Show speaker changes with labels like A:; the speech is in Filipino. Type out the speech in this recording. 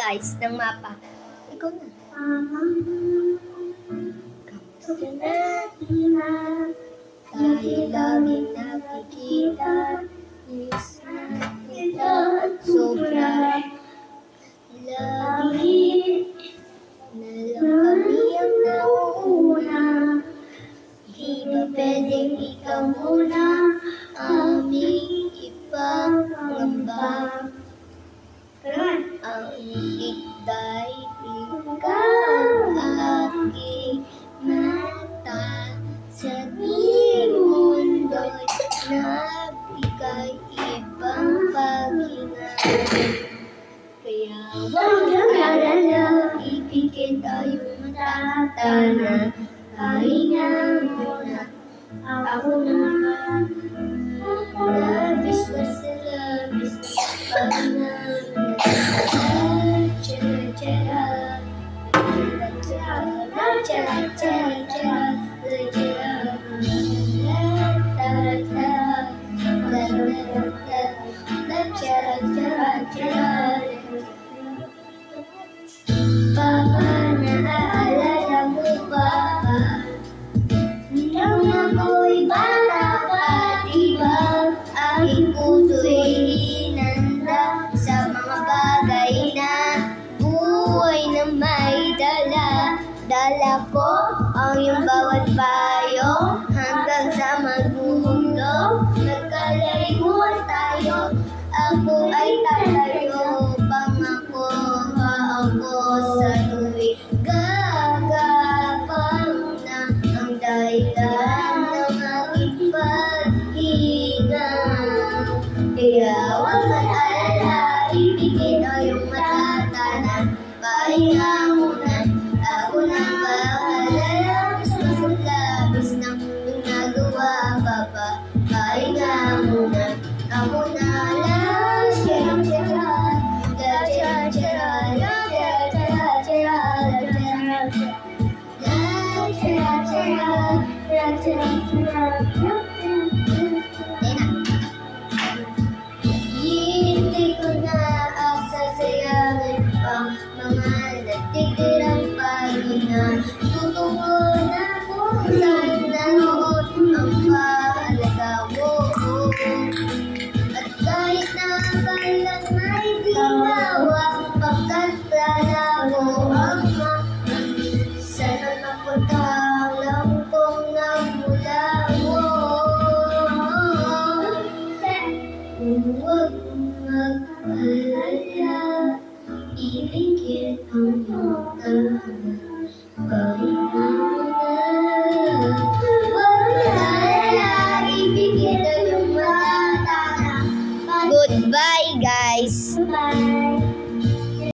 A: guys ng mapa. Ikaw na. Kamusta na, Tina? Dahil laging nakikita, miss na kita at sobra. Lagi na lang kami ang nauuna. Di ba pwedeng ikaw muna aming ipangamba? Ang ikday ikaw aking mata sa di mundo'y nabigay ibang paghinga. Kaya wag mag-alala, ibigay tayong matatana. Pahinga muna, ako naman. Labis na sa labis, pahinga muna. Cha-cha-cha, cha-cha-cha, Papa, naaalala mo ba? Nung ako'y bata pa, diba? Aking puso'y hinanda sa mga bagay na buhay na may dala. Dala ko ang iyong bawat payo hanggang sa magmundo. Nagkalayuan tayo, ako ay tatayo. Pangako ba ako sa tuwing gagapang na ang dahilan ng aking paghinga. Kaya huwag mag-alala, ibigay tayong matatana. Pahinga muna, ako na bahala. Labis na sa labis ng ginagawa, Papa. Pahinga muna, ako na lang. Hindi ko na asa sayangin pang mga natitirang pahinga. Tutungo na kung saan naroon ang mahalaga mo. At kahit na kailan may ginawa, pagkatala mo ang sana napunta lang kong namula mo. Huwag mag-alala, ibigay ang iyong pahinga muna. Huwag mag-alala, ibigay ang iyong matatana. Goodbye, guys.
B: Bye.